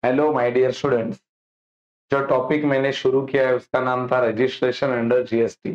Hello my dear students. जो topic मैंने शुरू किया है उसका नाम था रजिस्ट्रेशन अंडर जीएसटी।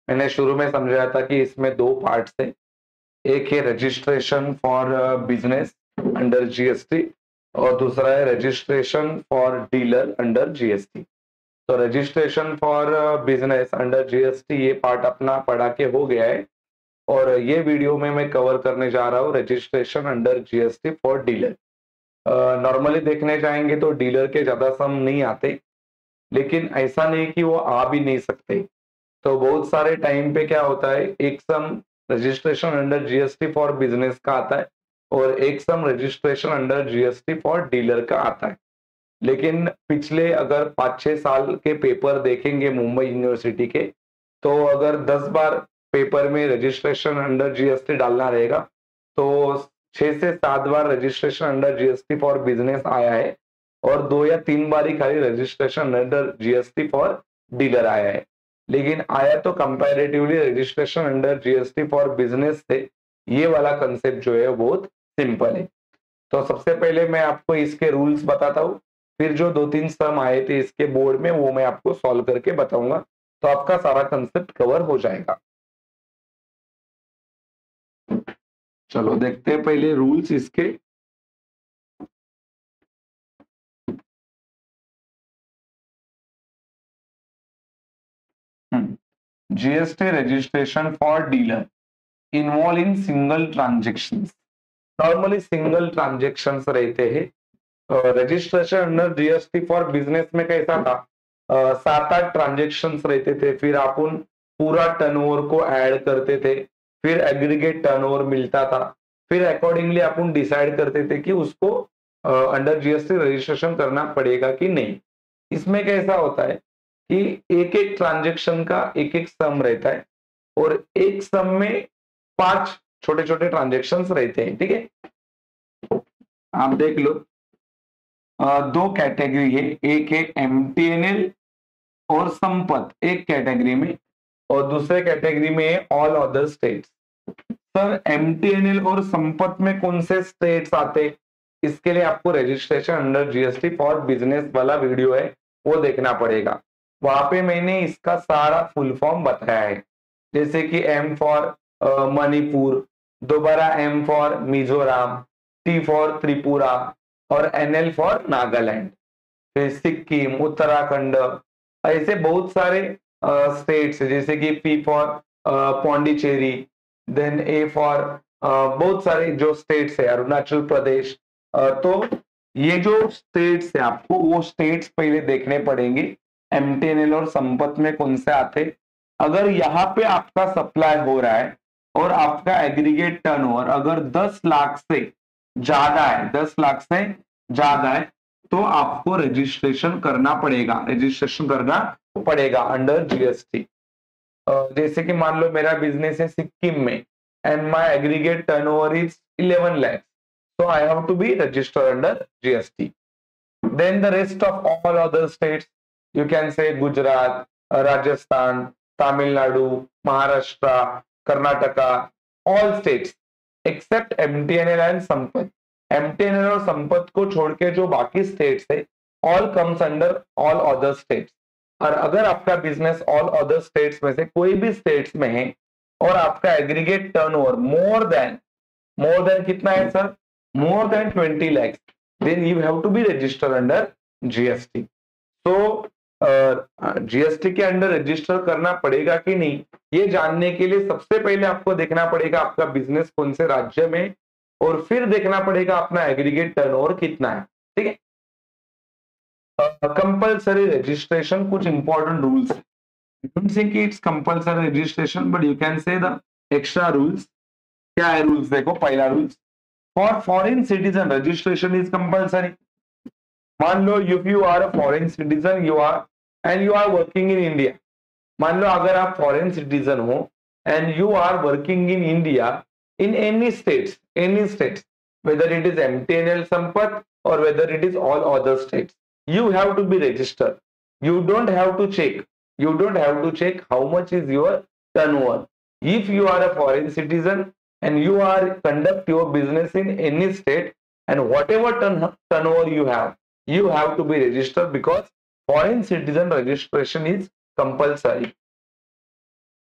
मैंने शुरू में समझाया था कि इसमें दो पार्ट्स है। एक है registration for business under GST और दूसरा है registration for dealer under GST. तो registration for business under GST ये पार्ट अपना पढ़ा के हो गया है और ये वीडियो में मैं कवर करने जा रहा हूँ registration under GST for dealer. Normally देखने जाएंगे तो डीलर के ज्यादा सम नहीं आते, लेकिन ऐसा नहीं कि वो आ भी नहीं सकते। तो बहुत सारे टाइम पे क्या होता है, एक some registration under GST for business का आता है और एक some registration under GST for dealer का आता है। लेकिन पिछले अगर 5-6 साल के पेपर देखेंगे मुंबई यूनिवर्सिटी के, तो अगर 10 बार पेपर में रजिस्ट्रेशन अंडर जीएसटी डालना रहेगा तो 6 से 7 बार registration under GST for business आया है और 2 या 3 बार ही खाली registration under GST for dealer आया है। लेकिन आया तो comparatively registration under GST for business से ये वाला कंसेप्ट जो है बहुत सिंपल है। तो सबसे पहले मैं आपको इसके रूल्स बताता हूँ, फिर जो 2-3 सम आए थे इसके बोर्ड में वो मैं आपको सॉल्व करके बताऊंगा, तो आपका सारा कंसेप्ट कवर हो जाएगा। चलो देखते हैं पहले रूल्स इसके। GST registration for dealer involve in single transactions. Normally single transactions रहते हैं। Registration under GST for business में कैसा था, 7-8 ट्रांजेक्शंस रहते थे, फिर अपन पूरा टर्नओवर को ऐड करते थे, फिर एग्रीगेट टर्नओवर मिलता था, फिर अकॉर्डिंगली अपन डिसाइड करते थे कि उसको अंडर जीएसटी रजिस्ट्रेशन करना पड़ेगा कि नहीं। इसमें कैसा होता है कि एक एक ट्रांजेक्शन का एक एक सम रहता है और एक सम में 5 छोटे छोटे ट्रांजेक्शंस रहते हैं। ठीक है, आप देख लो। दो कैटेगरी है, एक है एमटीएनएल और संपत्ति एक कैटेगरी में और दूसरे कैटेगरी में है all other states. Sir MTNL और संपत्ति में कौन से स्टेट्स आते, इसके लिए आपको registration under GST for business वाला वीडियो है वो देखना पड़ेगा। वहां पे मैंने इसका सारा फुल फॉर्म बताया है, जैसे कि एम फॉर मणिपुर, दोबारा M for Mizoram, T for Tripura और एनएल फॉर नागालैंड, फिर सिक्किम, उत्तराखंड, ऐसे बहुत सारे स्टेट्स जैसे कि P for Pondicherry, then A for बहुत सारे जो स्टेट्स है, अरुणाचल प्रदेश। तो ये जो स्टेट्स है आपको वो स्टेट्स पहले देखने पड़ेंगे, एमटीएनएल और संपत्ति में कौन से आते। अगर यहाँ पे आपका सप्लाई हो रहा है और आपका एग्रीगेट टर्नओवर अगर 10 लाख से ज्यादा है, 10 लाख से ज्यादा है, तो आपको रजिस्ट्रेशन करना पड़ेगा अंडर जीएसटी। जैसे कि मान लो मेरा बिजनेस है सिक्किम में and my aggregate turnover is 11 lakh, so I have to be registered under GST. Then the rest of all other states, you can say Gujarat, Rajasthan, Tamil Nadu, Maharashtra, Karnataka, all states except MTNL and Sampat. MTNL और संपत को छोड़ के जो बाकी states है all comes under all other states. और अगर आपका बिजनेस ऑल अदर स्टेट्स में से कोई भी स्टेट्स में है और आपका एग्रीगेट टर्नओवर मोर देन कितना है sir, more than 20 lakhs, then you have to be registered under GST. So GST के अंडर रजिस्टर करना पड़ेगा कि नहीं, ये जानने के लिए सबसे पहले आपको देखना पड़ेगा आपका बिजनेस कौन से राज्य में और फिर देखना पड़ेगा अपना एग्रीगेट टर्नओवर कितना है। ठीक है, कंपल्सरी रजिस्ट्रेशन, कुछ इंपॉर्टेंट रूल्स है। You don't think it's compulsory registration, but you can say the extra rules. क्या है रूल्स, देखो पहला rules, for foreign citizen registration is compulsory. मान लो if you are a foreign citizen you are working in India, मान लो अगर आप फॉरेन सिटीजन हो and you are working in India in any states whether it is MTNL संपत और whether it is all other states, you have to be registered. You don't have to check how much is your turnover. If you are a foreign citizen and you are conduct your business in any state and whatever turnover you have, you have to be registered because foreign citizen registration is compulsory.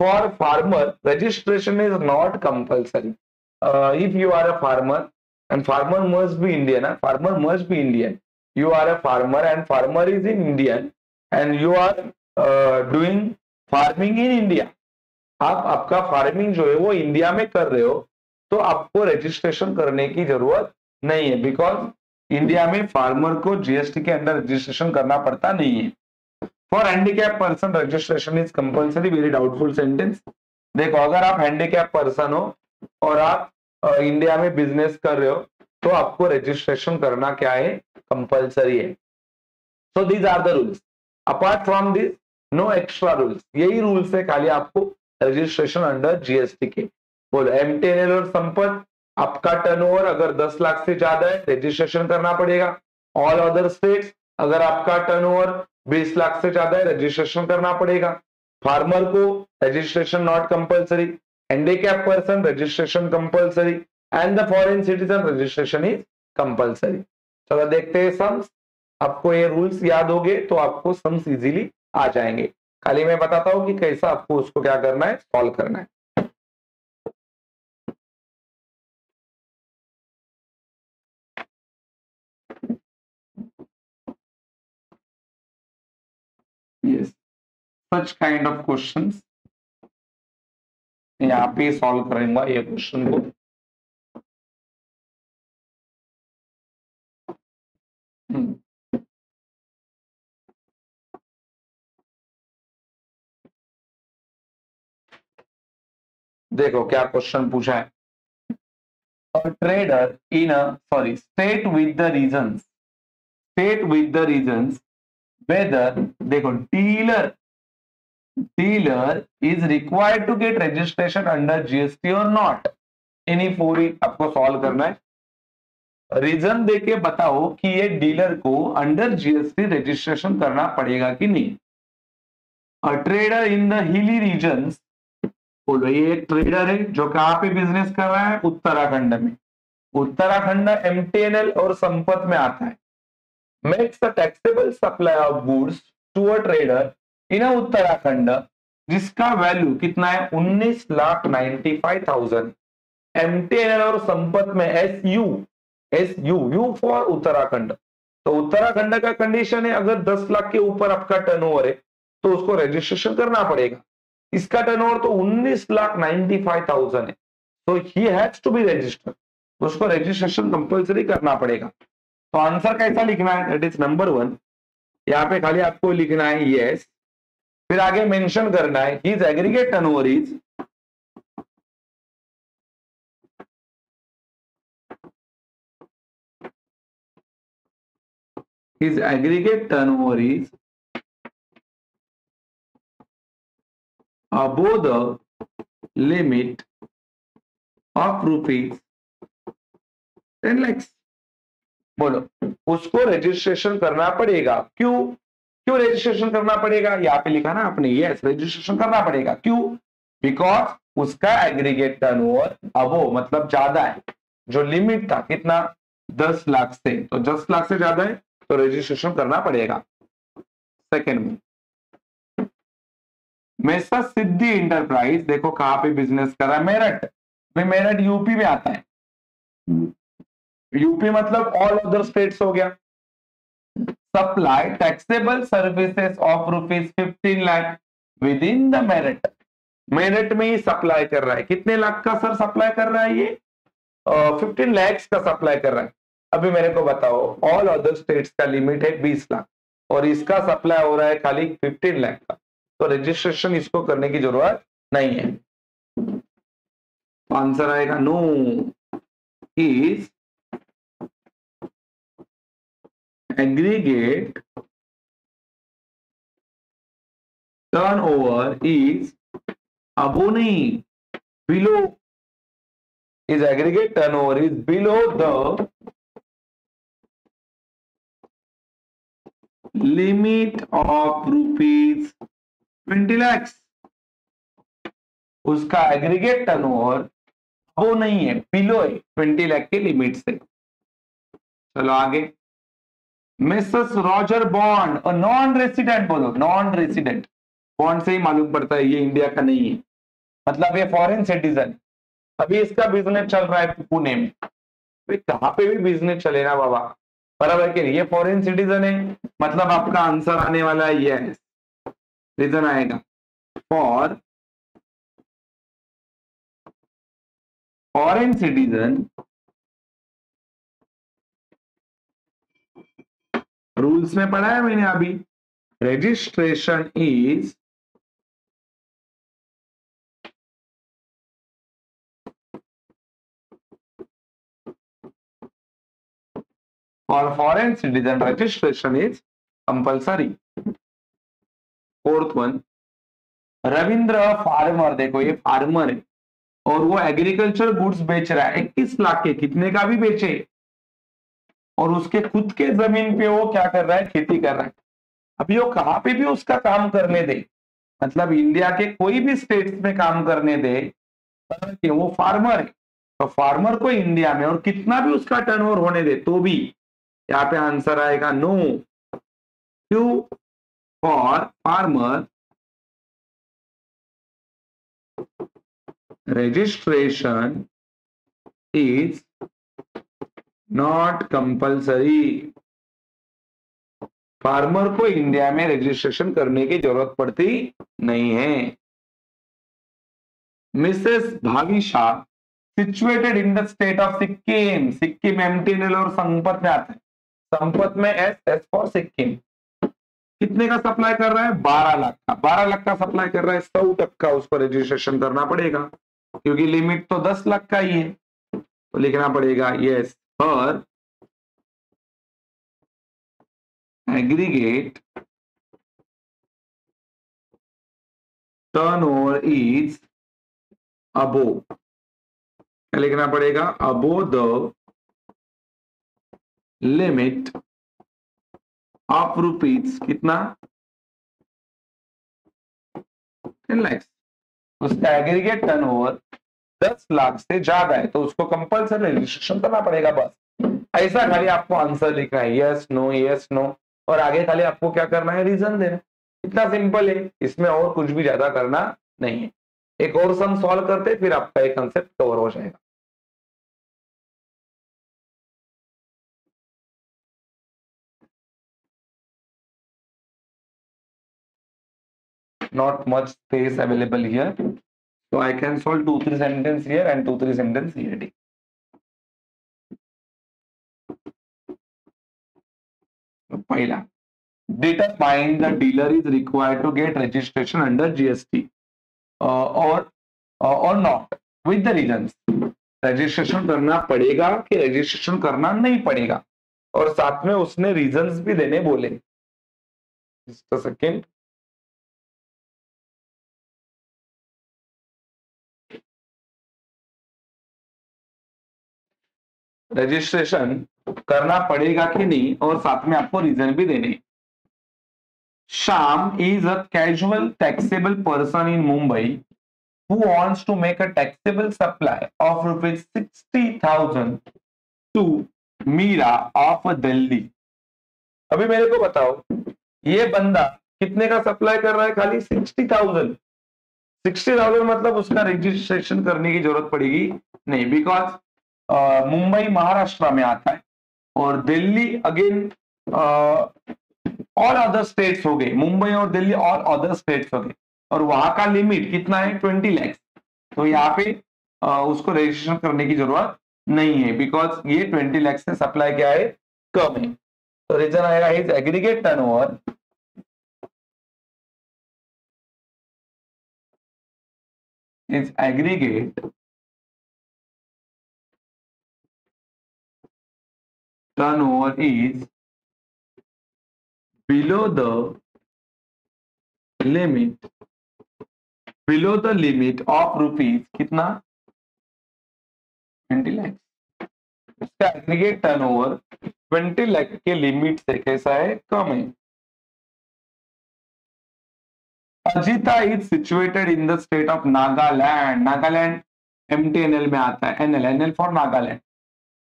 For farmer, registration is not compulsory. If you are a farmer, and farmer must be Indian, farmer must be Indian. You are a farmer and farmer is in Indian and you are doing farming in India. आप आपका farming जो है वो India में कर रहे हो तो आपको रजिस्ट्रेशन करने की जरूरत नहीं है बिकॉज इंडिया में फार्मर को जीएसटी के अंदर रजिस्ट्रेशन करना पड़ता नहीं है. For handicap person registration is compulsory. Very doubtful sentence. देखो अगर आप हैंडीकैप पर्सन हो और आप इंडिया में बिजनेस कर रहे हो तो आपको रजिस्ट्रेशन करना क्या है, कंपल्सरी है. So these are the rules. Apart from this no extra rules. यही रूल्स है खाली आपको रजिस्ट्रेशन अंडर जीएसटी के. बोलो एमटीएनएल और संपत्ति, आपका टर्नओवर अगर 10 लाख से ज्यादा है रजिस्ट्रेशन करना पड़ेगा. ऑल अदर स्टेट्स अगर आपका टर्नओवर 20 लाख से ज्यादा है रजिस्ट्रेशन करना पड़ेगा. फार्मर को registration not compulsory. Handicap person registration compulsory and the foreign citizen registration is compulsory. चलो देखते हैं सम्स. आपको ये रूल्स याद हो गए तो आपको सम्स इजीली आ जाएंगे. खाली मैं बताता हूं कि कैसा आपको उसको क्या करना है, सॉल्व करना है. Yes, such kind of questions यहाँ पे सॉल्व करेंगे ये क्वेश्चन को. देखो क्या क्वेश्चन पूछा है. A trader in a state with the reasons whether देखो dealer is required to get registration under GST or not. इन्हीं पूरी आपको सॉल्व करना है. रीजन देके बताओ कि ये डीलर को अंडर जीएसटी रजिस्ट्रेशन करना पड़ेगा कि नहीं. A trader in the hilly regions, बोलो ये एक ट्रेडर है जो कहां पे बिजनेस कर रहा है, उत्तराखंड में. उत्तराखंड एमटीएनएल और संपत्ति में आता है. Makes a taxable supply of goods to a trader in Uttarakhand जिसका वैल्यू कितना है, 19,95,000. एमटीएनएल और संपत्ति में एसयू फॉर उत्तराखंड. तो उत्तराखंड का कंडीशन है अगर 10 लाख के ऊपर आपका टर्नओवर है तो उसको रजिस्ट्रेशन करना पड़ेगा. इसका टर्नओवर तो 19,95,000 है. तो he has to be registered. उसको रजिस्ट्रेशन कंपल्सरी करना पड़ेगा. तो आंसर कैसा लिखना है, दैट इज नंबर 1. यहाँ पे खाली आपको लिखना है यस. फिर आगे मेंशन करना है his aggregate turnover is above the limit of rupees 10 lakhs. बोलो उसको रजिस्ट्रेशन करना पड़ेगा. क्यों रजिस्ट्रेशन करना पड़ेगा, यहाँ पे लिखा ना आपने. यस, रजिस्ट्रेशन करना पड़ेगा. क्यों, बिकॉज उसका एग्रीगेट टर्नओवर अबो मतलब ज्यादा है. जो लिमिट था कितना, 10 लाख से, तो 10 लाख से ज्यादा है तो रजिस्ट्रेशन करना पड़ेगा. सेकेंड में मेसा सिद्धि इंटरप्राइज देखो कहां पे बिजनेस कर रहा है, मेरठ. मेरठ यूपी में आता है. यूपी मतलब ऑल अदर स्टेट्स हो गया. Supply taxable services of ₹15 lakh with in the Meerut. Meerut में ही सप्लाई कर रहा है. कितने लाख का सर सप्लाई कर रहा है ये, 15 lakhs का सप्लाई कर रहा है. अभी मेरे को बताओ, ऑल अदर स्टेट्स का लिमिट है 20 लाख और इसका सप्लाई हो रहा है खाली 15 लाख का. तो रजिस्ट्रेशन इसको करने की जरूरत नहीं है. तो आंसर आएगा no. Is aggregate turnover is above नहीं, below. His aggregate turnover is below the limit of ₹20 lakhs. उसका एग्रीगेट टर्नओवर वो नहीं है, बिलो है 20 लाख के लिमिट से. चलो आगे. Mrs Roger bond, non resident, बोलो नॉन रेसिडेंट, बॉन्ड से ही मालूम पड़ता है ये इंडिया का नहीं है, मतलब ये फॉरेन सिटीजन। अभी इसका बिजनेस चल रहा है पुणे में, भाई कहां पे भी बिजनेस चले ना बाबा, बराबर कि नहीं, ये फॉरेन सिटीजन है, मतलब आपका आंसर आने वाला है यस, रीजन आएगा फॉर फॉरेन सिटीजन रूल्स में पढ़ा है मैंने अभी, registration is for foreign citizen registration is compulsory. Fourth one, Ravindra farmer, देखो ये फार्मर है और वो एग्रीकल्चर गुड्स बेच रहा है 21 लाख के, कितने का भी बेचे, और उसके खुद के जमीन पे वो क्या कर रहा है, खेती कर रहा है। अभी वो कहां पे भी उसका काम करने दे, मतलब इंडिया के कोई भी स्टेट्स में काम करने दे, कि वो फार्मर है, तो फार्मर को इंडिया में और कितना भी उसका टर्नओवर होने दे तो भी यहाँ पे आंसर आएगा नो। क्यों? For farmer registration is not compulsory। Farmer को इंडिया में रजिस्ट्रेशन करने की जरूरत पड़ती नहीं है। Mrs Bhavisha situated in the state of Sikkim, Sikkim MTNL और संपत में आता है, संपत में एस, एस फॉर सिक्किम। कितने का सप्लाई कर रहा है, 12 लाख का, 12 लाख का सप्लाई कर रहा है, 100% उसको रजिस्ट्रेशन करना पड़ेगा, क्योंकि लिमिट तो 10 लाख का ही है, तो लिखना पड़ेगा यस पर एग्रीगेट टर्नओवर इज अबो, क्या लिखना पड़ेगा, above the limit of rupees, कितना, 10 लाख। उसका एग्रीगेट टर्नओवर 10 लाख से ज्यादा है तो उसको कंपल्सरी रजिस्ट्रेशन करना पड़ेगा, बस ऐसा खाली आपको आंसर लिखना है, यस नो, और आगे खाली आपको क्या करना है, रीजन देना, इतना सिंपल है, इसमें और कुछ भी ज्यादा करना नहीं है। एक और सम सॉल्व करते फिर आपका एक कंसेप्ट कवर हो जाएगा। Not much space available here, so I can solve 2-3 sentence here and 2-3 sentence here. पहला, determine the dealer is required to get registration under GST or not with the reasons। Registration करना पड़ेगा कि registration करना नहीं पड़ेगा, और साथ में उसने रीजंस भी देने बोले। जस्ट अ सेकेंड, रजिस्ट्रेशन करना पड़ेगा कि नहीं और साथ में आपको रीजन भी देने। Shyam is a casual taxable person in Mumbai who wants to make a taxable supply of rupees 60,000 to Meera of Delhi। अभी मेरे को बताओ, ये बंदा कितने का सप्लाई कर रहा है, खाली 60,000। 60,000 मतलब उसका रजिस्ट्रेशन करने की जरूरत पड़ेगी नहीं, बिकॉज मुंबई महाराष्ट्र में आता है और Delhi again all other states हो गए, मुंबई और दिल्ली ऑल अदर स्टेट्स हो गए, और वहां का लिमिट कितना है, 20 लाख। तो यहाँ पे उसको रजिस्ट्रेशन करने की जरूरत नहीं है, बिकॉज ये 20 लाख से सप्लाई क्या है, कम है। तो रीजन आएगा his aggregate turnover is aggregate turnover is below the limit of rupees, कितना, 20 लाख। इसका एग्रीगेट टर्नओवर 20 लाख के लिमिट से कैसा है, कम है। Ajita is situated in the state of Nagaland, Nagaland MTNL में आता है, एनएल फॉर नागालैंड।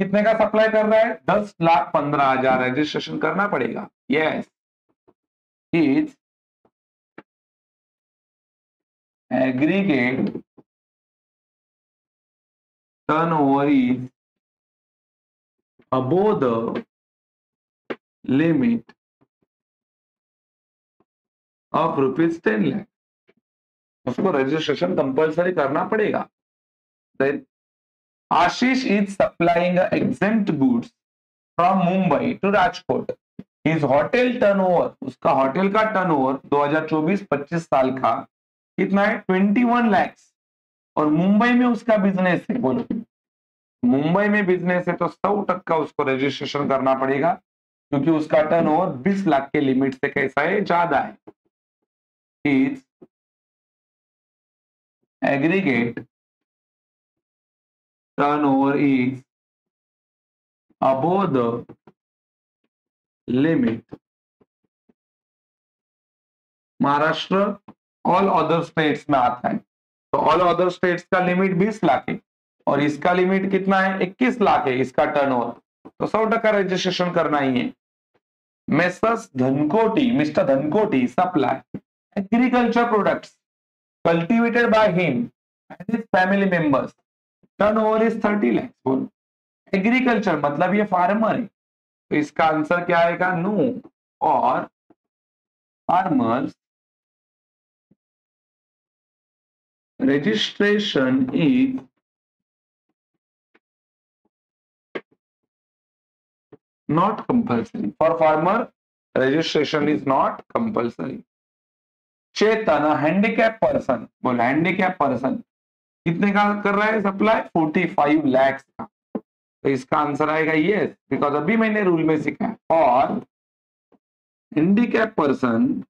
कितने का सप्लाई कर रहा है? 10,15,000 रजिस्ट्रेशन करना पड़ेगा। Yes, is aggregate turnover is above the limit of ₹10 lakh, उसको रजिस्ट्रेशन कंपल्सरी करना पड़ेगा। Then Ashish is supplying exempt goods from Mumbai to Rajkot. His hotel turnover, उसका होटल का टर्नओवर 2024-25 साल का कितना है? 21 लाख। और मुंबई में उसका बिजनेस है, बोलो मुंबई में बिजनेस है तो 100% उसको रजिस्ट्रेशन करना पड़ेगा, क्योंकि उसका टर्नओवर 20 लाख के लिमिट से कैसा है? ज्यादा है। Is aggregate turnover is above the limit Maharashtra all other states में आता है, तो ऑल अदर स्टेट्स का लिमिट 20 लाख है और इसका लिमिट कितना है? 21 लाख है इसका टर्नओवर, तो 100% रजिस्ट्रेशन करना ही है। Messrs Dhanakoti, mister Dhanakoti supply agriculture products cultivated by him and his family members, turnover is 30 lakh. बोल एग्रीकल्चर मतलब ये फार्मर है, तो इसका आंसर क्या आएगा? नो। और farmers registration is not compulsory. For farmer, registration is not compulsory. Chetan handicap person, बोल हैंडीकैप पर्सन कितने का कर रहा है सप्लाई? 45 लाख का, तो इसका आंसर आएगा यस, बिकॉज अभी मैंने रूल में सीखा है। और handicap person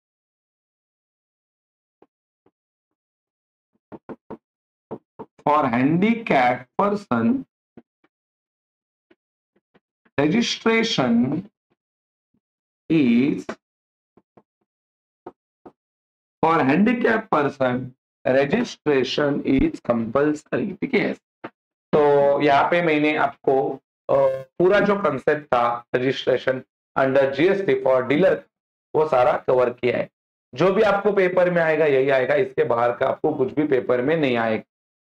for handicapped person registration is for handicapped person registration is compulsory। ठीक है, तो यहाँ पे मैंने आपको पूरा जो कंसेप्ट था registration under GST for dealer वो सारा कवर किया है। जो भी आपको पेपर में आएगा यही आएगा, इसके बाहर का आपको कुछ भी पेपर में नहीं आएगा।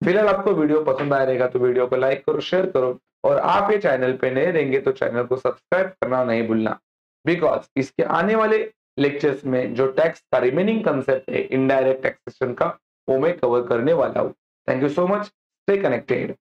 फिलहाल आपको वीडियो पसंद आया रहेगा तो वीडियो को लाइक करो, शेयर करो, और आप ये चैनल पे नए रहेंगे तो चैनल को सब्सक्राइब करना नहीं भूलना, बिकॉज इसके आने वाले लेक्चर्स में जो टैक्स का रिमेनिंग कंसेप्ट है इनडायरेक्ट टैक्सेशन का, वो मैं कवर करने वाला हूँ। Thank you so much, stay connected.